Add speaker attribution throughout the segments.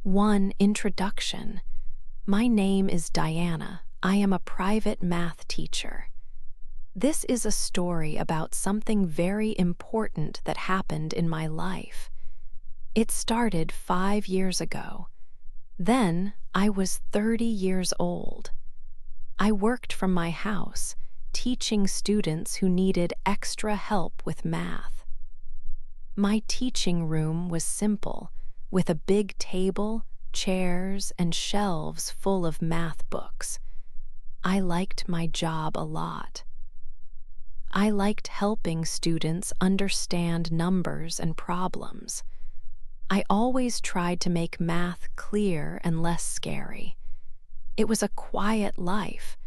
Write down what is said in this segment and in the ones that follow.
Speaker 1: 1. Introduction. My name is Diana. I am a private math teacher. This is a story about something very important that happened in my life. It started 5 years ago. Then I was 30 years old. I worked from my house, teaching students who needed extra help with math. My teaching room was simple, with a big table, chairs, and shelves full of math books. I liked my job a lot. I liked helping students understand numbers and problems. I always tried to make math clear and less scary. It was a quiet life,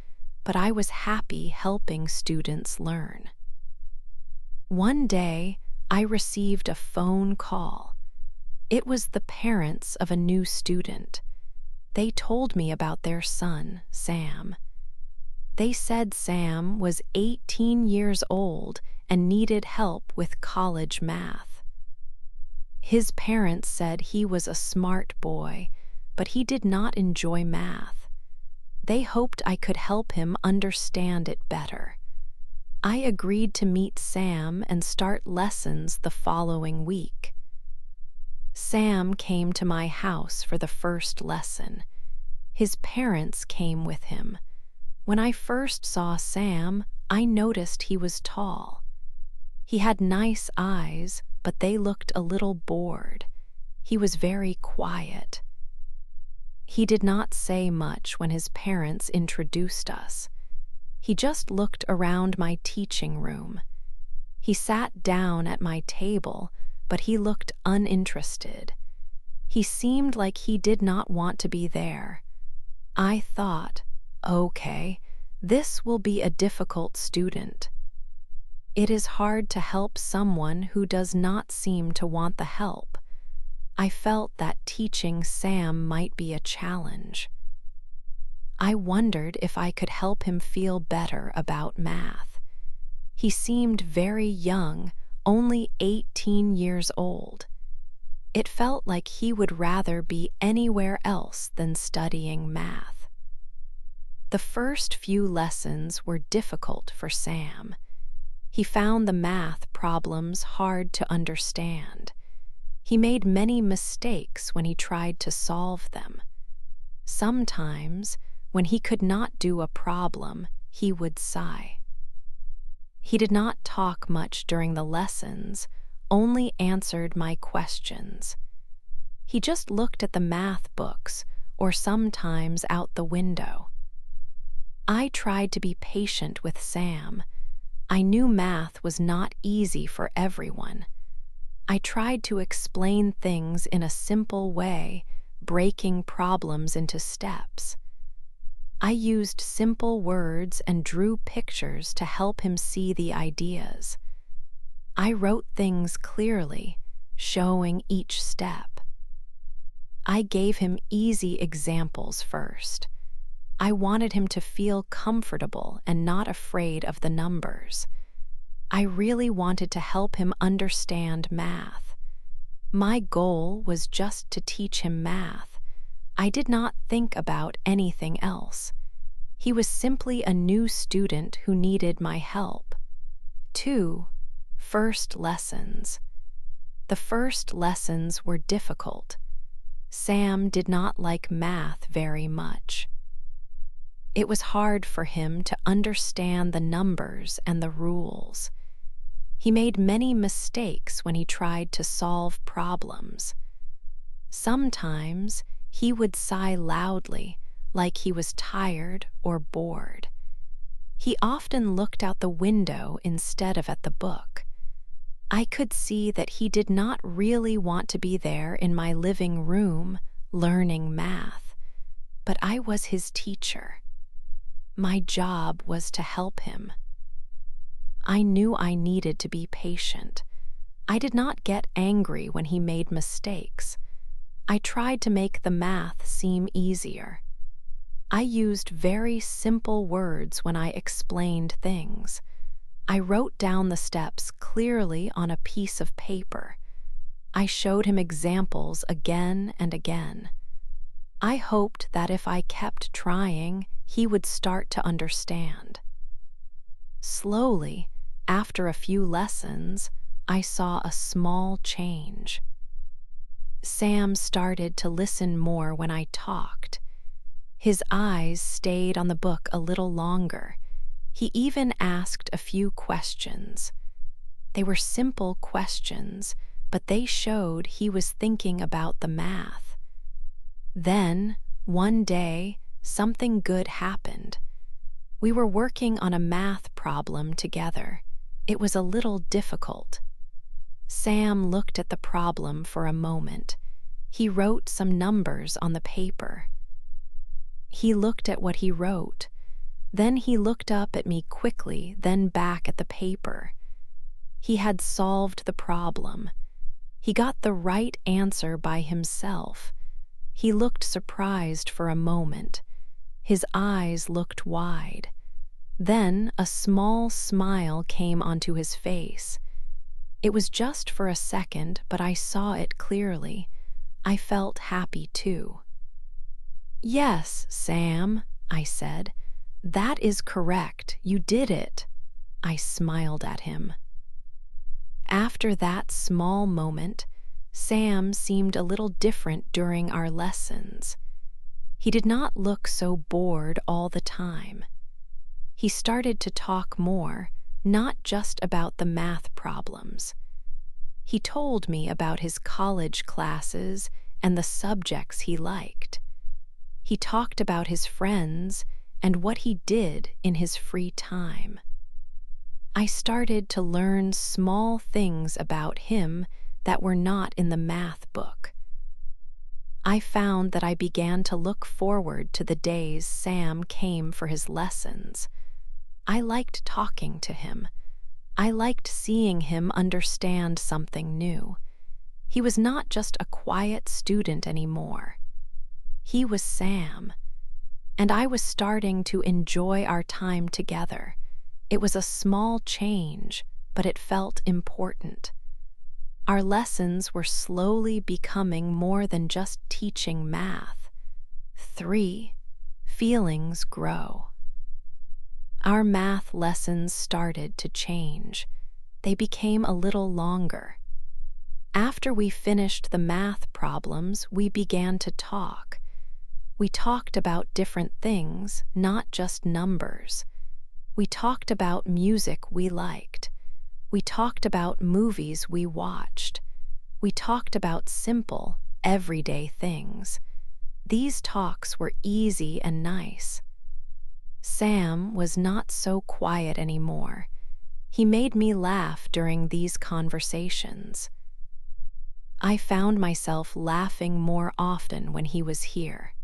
Speaker 1: but I was happy helping students learn. One day, I received a phone call. It was the parents of a new student. They told me about their son, Sam. They said Sam was 18 years old and needed help with college math. His parents said he was a smart boy, but he did not enjoy math. They hoped I could help him understand it better. I agreed to meet Sam and start lessons the following week. Sam came to my house for the first lesson. His parents came with him. When I first saw Sam, I noticed he was tall. He had nice eyes, but they looked a little bored. He was very quiet. He did not say much when his parents introduced us. He just looked around my teaching room. He sat down at my table, but he looked uninterested. He seemed like he did not want to be there. I thought, okay, this will be a difficult student. It is hard to help someone who does not seem to want the help. I felt that teaching Sam might be a challenge. I wondered if I could help him feel better about math. He seemed very young, only 18 years old. It felt like he would rather be anywhere else than studying math. The first few lessons were difficult for Sam. He found the math problems hard to understand. He made many mistakes when he tried to solve them. Sometimes, when he could not do a problem, he would sigh. He did not talk much during the lessons, only answered my questions. He just looked at the math books or sometimes out the window. I tried to be patient with Sam. I knew math was not easy for everyone. I tried to explain things in a simple way, breaking problems into steps. I used simple words and drew pictures to help him see the ideas. I wrote things clearly, showing each step. I gave him easy examples first. I wanted him to feel comfortable and not afraid of the numbers. I really wanted to help him understand math. My goal was just to teach him math. I did not think about anything else. He was simply a new student who needed my help. 2. First lessons. The first lessons were difficult. Sam did not like math very much. It was hard for him to understand the numbers and the rules. He made many mistakes when he tried to solve problems. Sometimes he would sigh loudly, like he was tired or bored. He often looked out the window instead of at the book. I could see that he did not really want to be there in my living room learning math, but I was his teacher. My job was to help him. I knew I needed to be patient. I did not get angry when he made mistakes. I tried to make the math seem easier. I used very simple words when I explained things. I wrote down the steps clearly on a piece of paper. I showed him examples again and again. I hoped that if I kept trying, he would start to understand. Slowly, after a few lessons, I saw a small change. Sam started to listen more when I talked. His eyes stayed on the book a little longer. He even asked a few questions. They were simple questions, but they showed he was thinking about the math. Then, one day, something good happened. We were working on a math problem together. It was a little difficult. Sam looked at the problem for a moment. He wrote some numbers on the paper. He looked at what he wrote. Then he looked up at me quickly, then back at the paper. He had solved the problem. He got the right answer by himself. He looked surprised for a moment. His eyes looked wide. Then a small smile came onto his face. It was just for a second, but I saw it clearly. I felt happy too. "Yes, Sam," I said. "That is correct. You did it." I smiled at him. After that small moment, Sam seemed a little different during our lessons. He did not look so bored all the time. He started to talk more, not just about the math problems. He told me about his college classes and the subjects he liked. He talked about his friends and what he did in his free time. I started to learn small things about him that were not in the math book. I found that I began to look forward to the days Sam came for his lessons. I liked talking to him. I liked seeing him understand something new. He was not just a quiet student anymore. He was Sam, and I was starting to enjoy our time together. It was a small change, but it felt important. Our lessons were slowly becoming more than just teaching math. 3. Feelings grow. Our math lessons started to change. They became a little longer. After we finished the math problems, we began to talk. We talked about different things, not just numbers. We talked about music we liked. We talked about movies we watched. We talked about simple, everyday things. These talks were easy and nice. Sam was not so quiet anymore. He made me laugh during these conversations. I found myself laughing more often when he was here.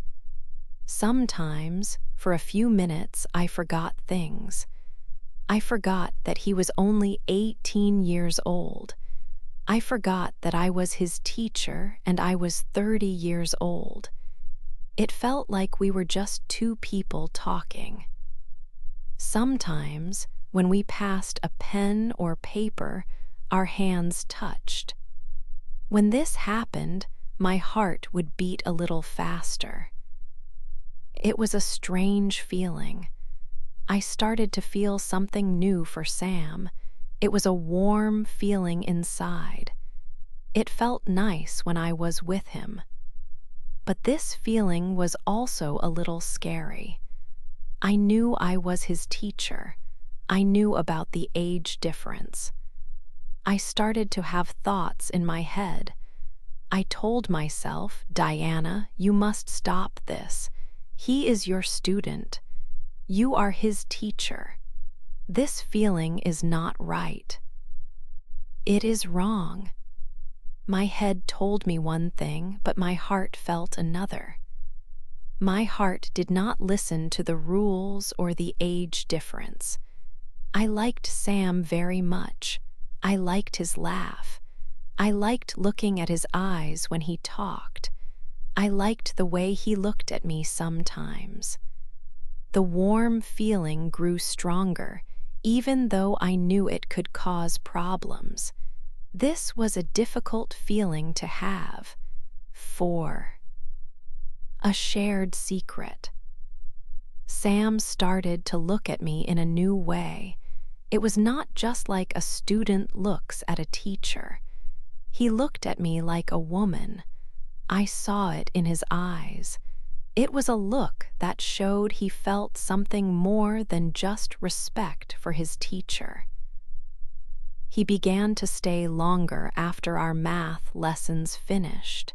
Speaker 1: Sometimes, for a few minutes, I forgot things. I forgot that he was only 18 years old. I forgot that I was his teacher and I was 30 years old. It felt like we were just two people talking. Sometimes, when we passed a pen or paper, our hands touched. When this happened, my heart would beat a little faster. It was a strange feeling. I started to feel something new for Sam. It was a warm feeling inside. It felt nice when I was with him. But this feeling was also a little scary. I knew I was his teacher. I knew about the age difference. I started to have thoughts in my head. I told myself, "Diana, you must stop this. He is your student. You are his teacher. This feeling is not right. It is wrong." My head told me one thing, but my heart felt another. My heart did not listen to the rules or the age difference. I liked Sam very much. I liked his laugh. I liked looking at his eyes when he talked. I liked the way he looked at me sometimes. The warm feeling grew stronger, even though I knew it could cause problems. This was a difficult feeling to have. 4. a shared secret. Sam started to look at me in a new way. It was not just like a student looks at a teacher. He looked at me like a woman. I saw it in his eyes. It was a look that showed he felt something more than just respect for his teacher. He began to stay longer after our math lessons finished.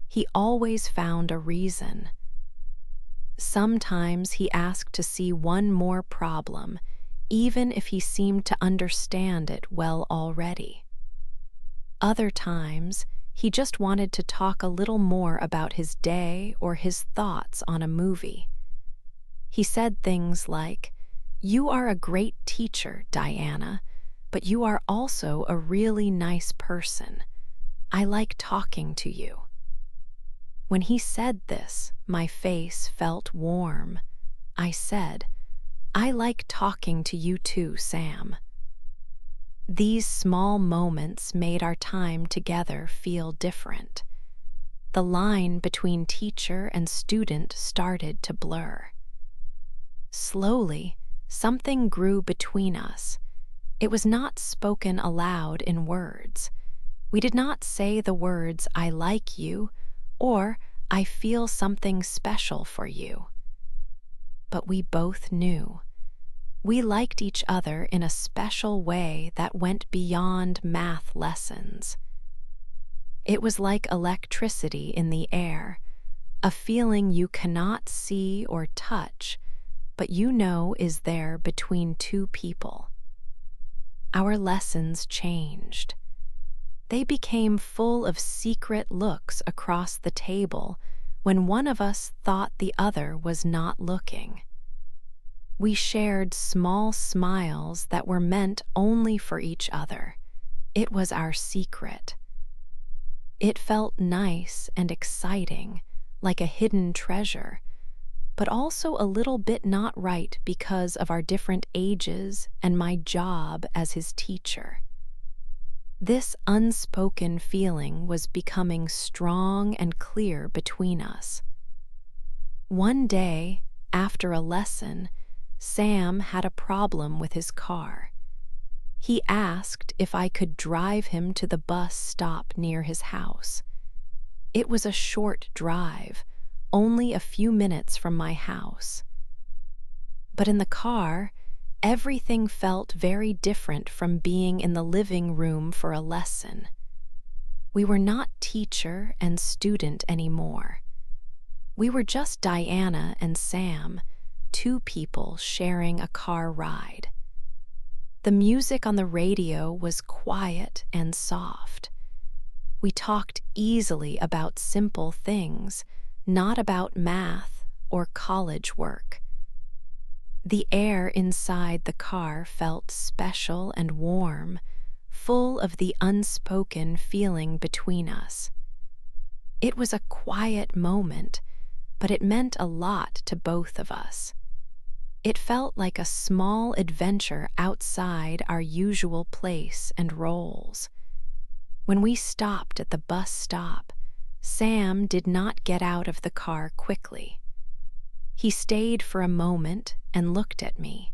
Speaker 1: He always found a reason. Sometimes he asked to see one more problem, even if he seemed to understand it well already. Other times, he just wanted to talk a little more about his day or his thoughts on a movie. He said things like, "You are a great teacher, Diana, but you are also a really nice person. I like talking to you." When he said this, my face felt warm. I said, "I like talking to you too, Sam." These small moments made our time together feel different. The line between teacher and student started to blur. Slowly, something grew between us. It was not spoken aloud in words. We did not say the words, "I like you," or "I feel something special for you." But we both knew. We liked each other in a special way that went beyond math lessons. It was like electricity in the air, a feeling you cannot see or touch, but you know is there between two people. Our lessons changed. They became full of secret looks across the table when one of us thought the other was not looking. We shared small smiles that were meant only for each other. It was our secret. It felt nice and exciting, like a hidden treasure, but also a little bit not right because of our different ages and my job as his teacher. This unspoken feeling was becoming strong and clear between us. One day, after a lesson, Sam had a problem with his car. He asked if I could drive him to the bus stop near his house. It was a short drive, only a few minutes from my house. But in the car, everything felt very different from being in the living room for a lesson. We were not teacher and student anymore. We were just Diana and Sam, two people sharing a car ride. The music on the radio was quiet and soft. We talked easily about simple things, not about math or college work. The air inside the car felt special and warm, full of the unspoken feeling between us. It was a quiet moment, but it meant a lot to both of us. It felt like a small adventure outside our usual place and roles. When we stopped at the bus stop, Sam did not get out of the car quickly. He stayed for a moment and looked at me.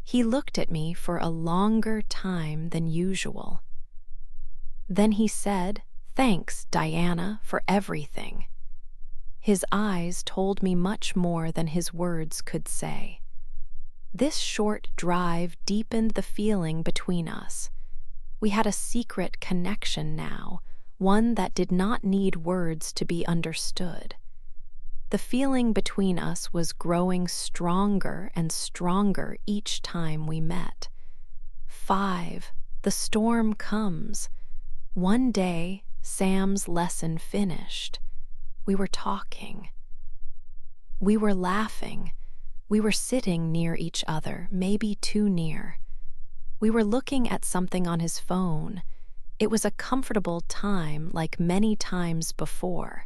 Speaker 1: He looked at me for a longer time than usual. Then he said, "Thanks, Diana, for everything." His eyes told me much more than his words could say. This short drive deepened the feeling between us. We had a secret connection now, one that did not need words to be understood. The feeling between us was growing stronger and stronger each time we met. 5. The storm comes. One day, Sam's lesson finished. We were talking. We were laughing. We were sitting near each other, maybe too near. We were looking at something on his phone. It was a comfortable time like many times before.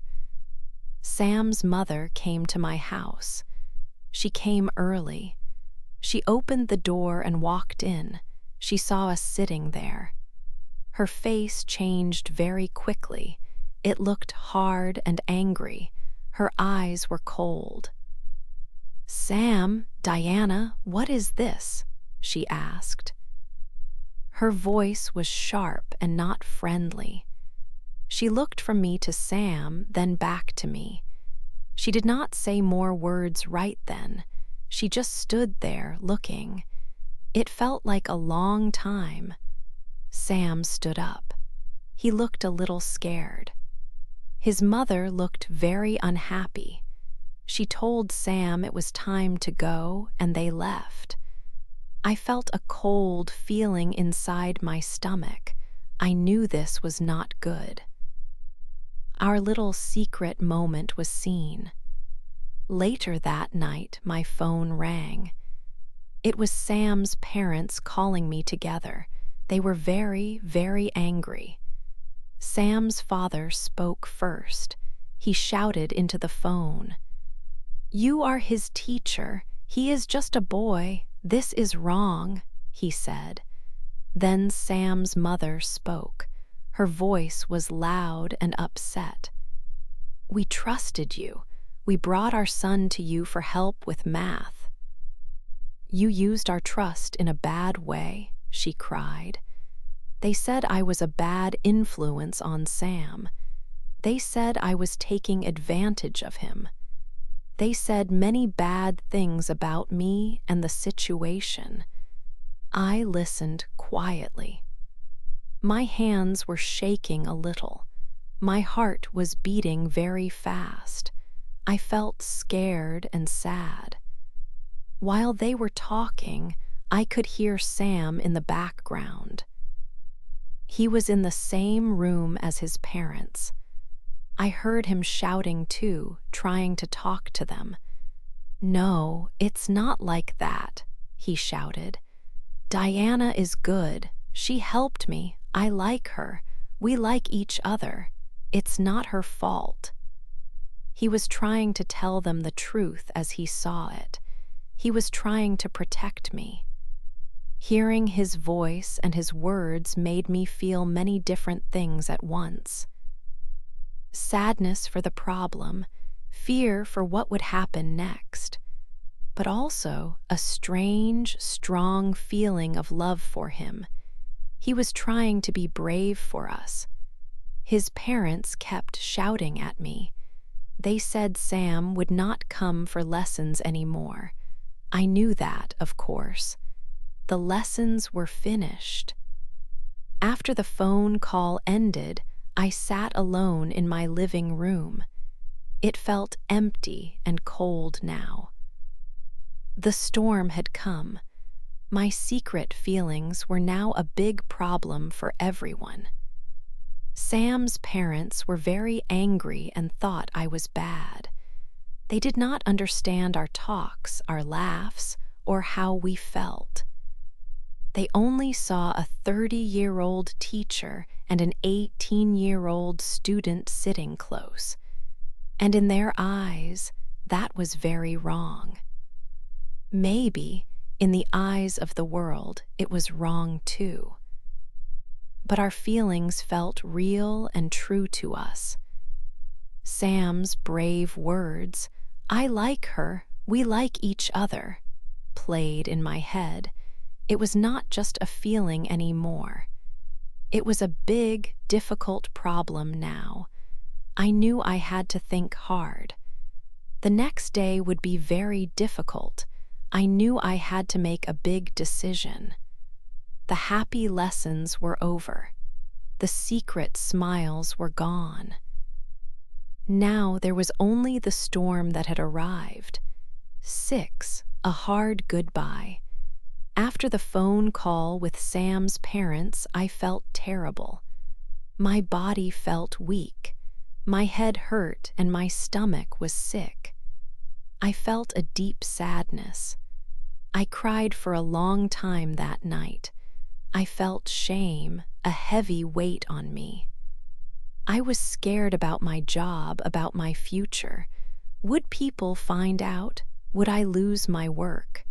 Speaker 1: Sam's mother came to my house. She came early. She opened the door and walked in. She saw us sitting there. Her face changed very quickly. It looked hard and angry. Her eyes were cold. "Sam, Diana, what is this?" she asked. Her voice was sharp and not friendly. She looked from me to Sam, then back to me. She did not say more words right then. She just stood there, looking. It felt like a long time. Sam stood up. He looked a little scared. His mother looked very unhappy. She told Sam it was time to go, and they left. I felt a cold feeling inside my stomach. I knew this was not good. Our little secret moment was seen. Later that night, my phone rang. It was Sam's parents calling me together. They were very, very angry. Sam's father spoke first. He shouted into the phone, "You are his teacher. He is just a boy. This is wrong," he said. Then Sam's mother spoke. Her voice was loud and upset. "We trusted you. We brought our son to you for help with math. You used our trust in a bad way," she cried. "They said I was a bad influence on Sam. They said I was taking advantage of him. They said many bad things about me and the situation." I listened quietly. My hands were shaking a little. My heart was beating very fast. I felt scared and sad. While they were talking, I could hear Sam in the background. He was in the same room as his parents. I heard him shouting too, trying to talk to them. "No, it's not like that," he shouted. "Diana is good. She helped me. I like her. We like each other. It's not her fault." He was trying to tell them the truth as he saw it. He was trying to protect me. Hearing his voice and his words made me feel many different things at once. Sadness for the problem, fear for what would happen next, but also a strange, strong feeling of love for him. He was trying to be brave for us. His parents kept shouting at me. They said Sam would not come for lessons anymore. I knew that, of course. The lessons were finished. After the phone call ended, I sat alone in my living room. It felt empty and cold now. The storm had come. My secret feelings were now a big problem for everyone. Sam's parents were very angry and thought I was bad. They did not understand our talks, our laughs, or how we felt. They only saw a 30-year-old teacher and an 18-year-old student sitting close. And in their eyes, that was very wrong. Maybe, in the eyes of the world, it was wrong too. But our feelings felt real and true to us. Sam's brave words, "I like her, we like each other," played in my head. It was not just a feeling anymore. It was a big, difficult problem now. I knew I had to think hard. The next day would be very difficult. I knew I had to make a big decision. The happy lessons were over. The secret smiles were gone. Now there was only the storm that had arrived. 6, a hard goodbye. After the phone call with Sam's parents, I felt terrible. My body felt weak. My head hurt and my stomach was sick. I felt a deep sadness. I cried for a long time that night. I felt shame, a heavy weight on me. I was scared about my job, about my future. Would people find out? Would I lose my work?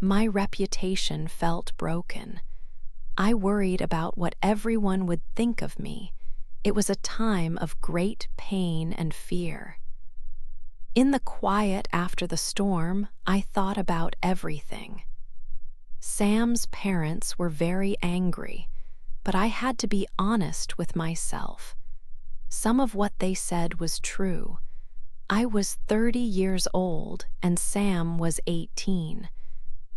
Speaker 1: My reputation felt broken. I worried about what everyone would think of me. It was a time of great pain and fear. In the quiet after the storm, I thought about everything. Sam's parents were very angry, but I had to be honest with myself. Some of what they said was true. I was 30 years old and Sam was 18.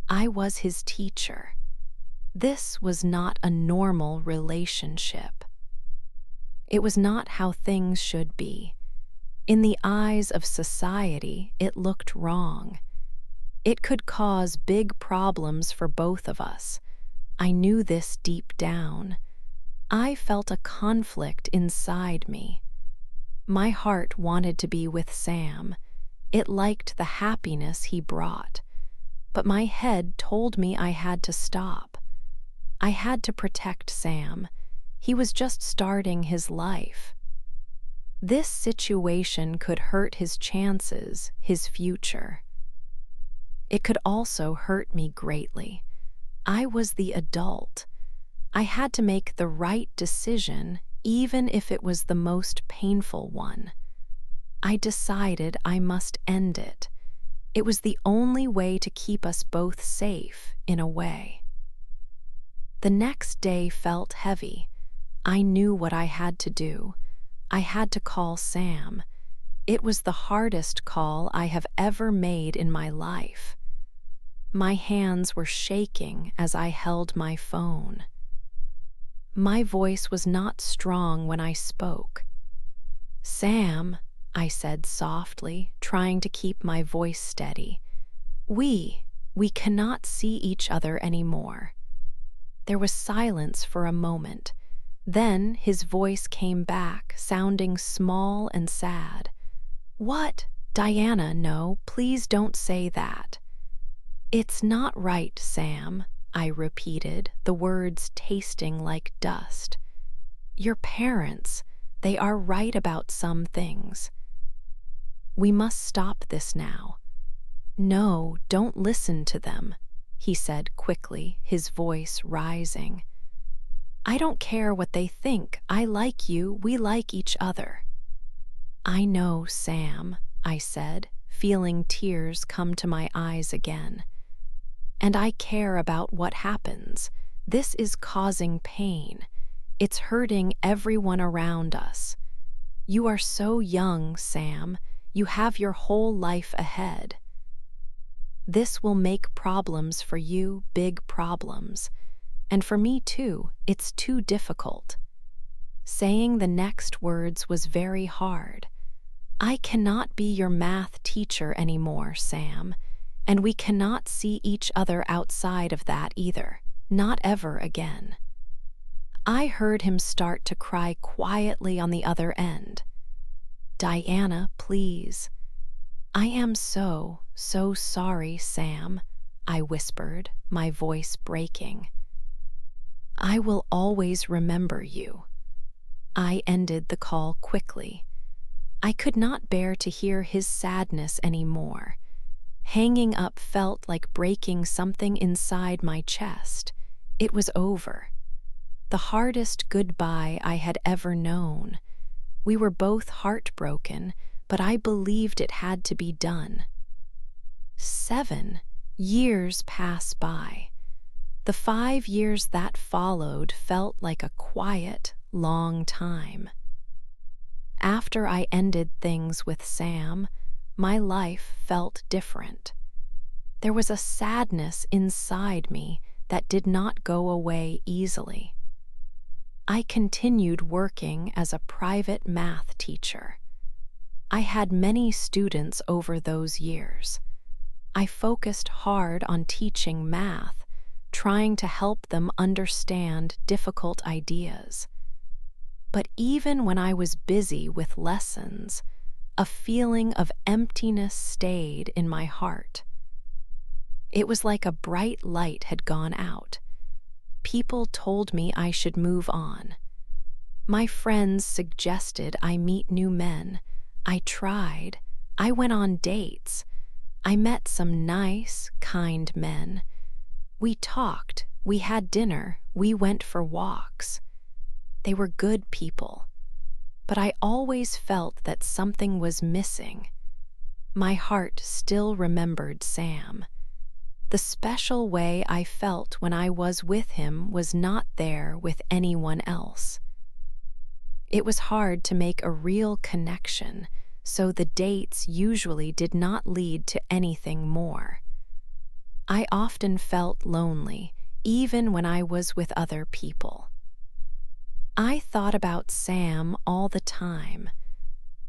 Speaker 1: I was his teacher. This was not a normal relationship. It was not how things should be. In the eyes of society, it looked wrong. It could cause big problems for both of us. I knew this deep down. I felt a conflict inside me. My heart wanted to be with Sam. It liked the happiness he brought. But my head told me I had to stop. I had to protect Sam. He was just starting his life. This situation could hurt his chances, his future. It could also hurt me greatly. I was the adult. I had to make the right decision, even if it was the most painful one. I decided I must end it. It was the only way to keep us both safe, in a way. The next day felt heavy. I knew what I had to do. I had to call Sam. It was the hardest call I have ever made in my life. My hands were shaking as I held my phone. My voice was not strong when I spoke. "Sam," I said softly, trying to keep my voice steady. We cannot see each other anymore." There was silence for a moment. Then his voice came back, sounding small and sad. "What? Diana, no, please don't say that." "It's not right, Sam," I repeated, the words tasting like dust. "Your parents, they are right about some things. We must stop this now." "No, don't listen to them," he said quickly, his voice rising. "I don't care what they think. I like you. We like each other." "I know, Sam," I said, feeling tears come to my eyes again. "And I care about what happens. This is causing pain. It's hurting everyone around us. You are so young, Sam. You have your whole life ahead. This will make problems for you, big problems. And for me too, it's too difficult." Saying the next words was very hard. "I cannot be your math teacher anymore, Sam, and we cannot see each other outside of that either, not ever again." I heard him start to cry quietly on the other end. "Diana, please." "I am so sorry, Sam," I whispered, my voice breaking. "I will always remember you." I ended the call quickly. I could not bear to hear his sadness anymore. Hanging up felt like breaking something inside my chest. It was over. The hardest goodbye I had ever known. We were both heartbroken, but I believed it had to be done. 7 years pass by. The 5 years that followed felt like a quiet, long time. After I ended things with Sam, my life felt different. There was a sadness inside me that did not go away easily. I continued working as a private math teacher. I had many students over those years. I focused hard on teaching math, trying to help them understand difficult ideas. But even when I was busy with lessons, a feeling of emptiness stayed in my heart. It was like a bright light had gone out. People told me I should move on. My friends suggested I meet new men. I tried. I went on dates. I met some nice, kind men. We talked, we had dinner, we went for walks. They were good people. But I always felt that something was missing. my heart still remembered Sam. The special way I felt when I was with him was not there with anyone else. It was hard to make a real connection, so the dates usually did not lead to anything more. I often felt lonely, even when I was with other people. I thought about Sam all the time.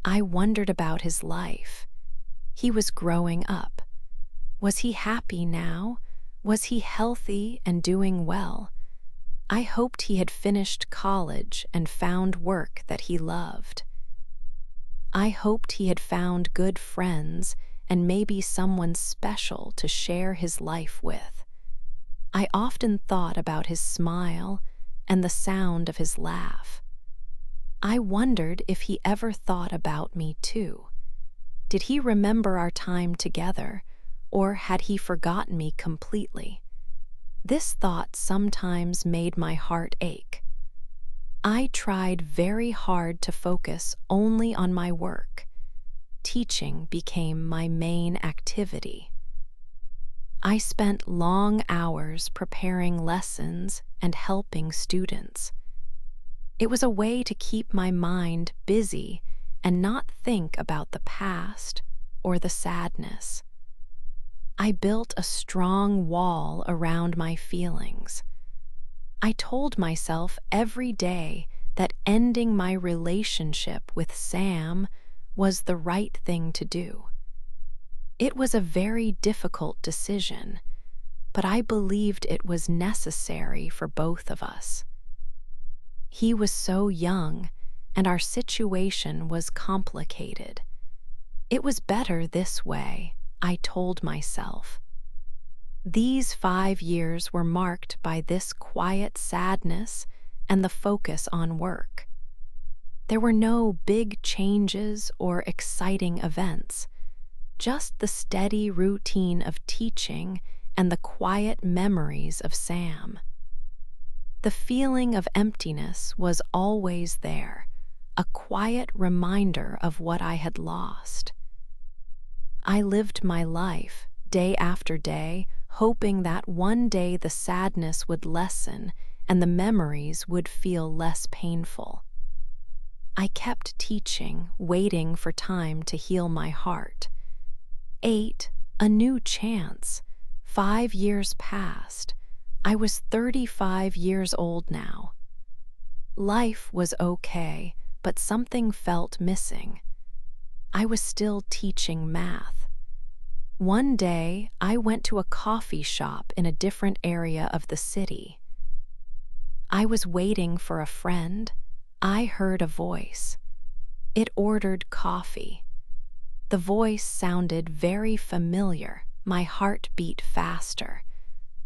Speaker 1: I wondered about his life. He was growing up. Was he happy now? Was he healthy and doing well? I hoped he had finished college and found work that he loved. I hoped he had found good friends and maybe someone special to share his life with. I often thought about his smile and the sound of his laugh. I wondered if he ever thought about me too. Did he remember our time together, or had he forgotten me completely? This thought sometimes made my heart ache. I tried very hard to focus only on my work. Teaching became my main activity. I spent long hours preparing lessons and helping students. It was a way to keep my mind busy and not think about the past or the sadness. I built a strong wall around my feelings. I told myself every day that ending my relationship with Sam was the right thing to do. It was a very difficult decision, but I believed it was necessary for both of us. He was so young, and our situation was complicated. It was better this way, I told myself. These 5 years were marked by this quiet sadness and the focus on work. There were no big changes or exciting events, just the steady routine of teaching and the quiet memories of Sam. The feeling of emptiness was always there, a quiet reminder of what I had lost. I lived my life, day after day, hoping that one day the sadness would lessen and the memories would feel less painful. I kept teaching, waiting for time to heal my heart. 8, a new chance. 5 years passed. I was 35 years old now. Life was okay, but something felt missing. I was still teaching math. One day, I went to a coffee shop in a different area of the city. I was waiting for a friend. I heard a voice. It ordered coffee. The voice sounded very familiar. My heart beat faster.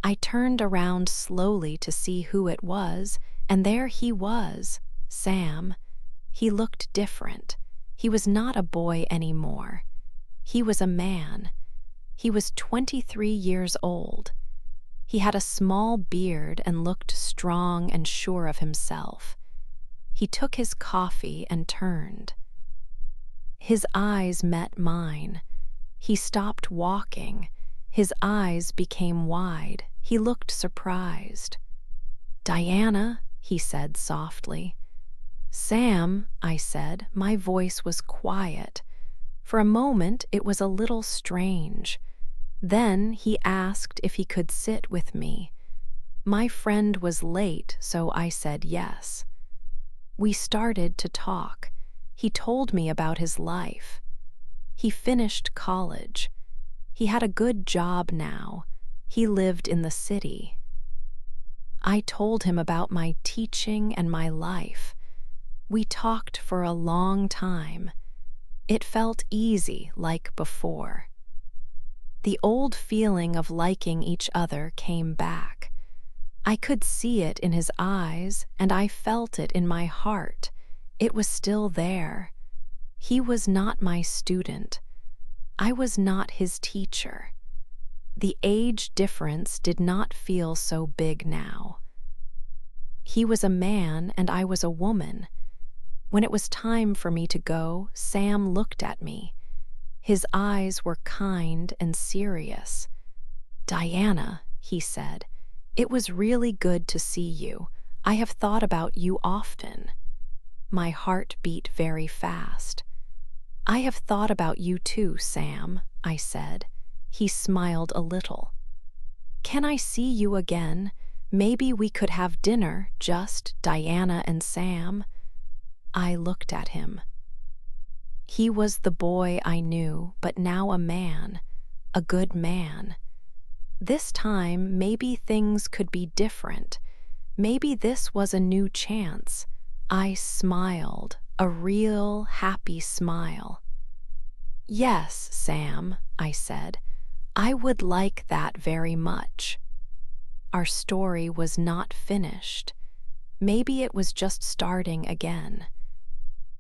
Speaker 1: I turned around slowly to see who it was, and there he was, Sam. He looked different. He was not a boy anymore. He was a man. He was 23 years old. He had a small beard and looked strong and sure of himself. He took his coffee and turned. His eyes met mine. He stopped walking. His eyes became wide. He looked surprised. "Diana," he said softly. "Sam," I said. My voice was quiet. For a moment it was a little strange. Then he asked if he could sit with me. My friend was late, so I said yes. We started to talk. He told me about his life. He finished college. He had a good job now. He lived in the city. I told him about my teaching and my life. We talked for a long time. It felt easy, like before. The old feeling of liking each other came back. I could see it in his eyes, and I felt it in my heart. It was still there. He was not my student. I was not his teacher. The age difference did not feel so big now. He was a man and I was a woman. When it was time for me to go, Sam looked at me. His eyes were kind and serious. "Diana," he said, "it was really good to see you. I have thought about you often." My heart beat very fast. "I have thought about you too, Sam," I said. He smiled a little. "Can I see you again? Maybe we could have dinner, just Diana and Sam." I looked at him. He was the boy I knew, but now a man, a good man. This time, maybe things could be different. Maybe this was a new chance. I smiled, a real happy smile. "Yes, Sam," I said, "I would like that very much." Our story was not finished. Maybe it was just starting again.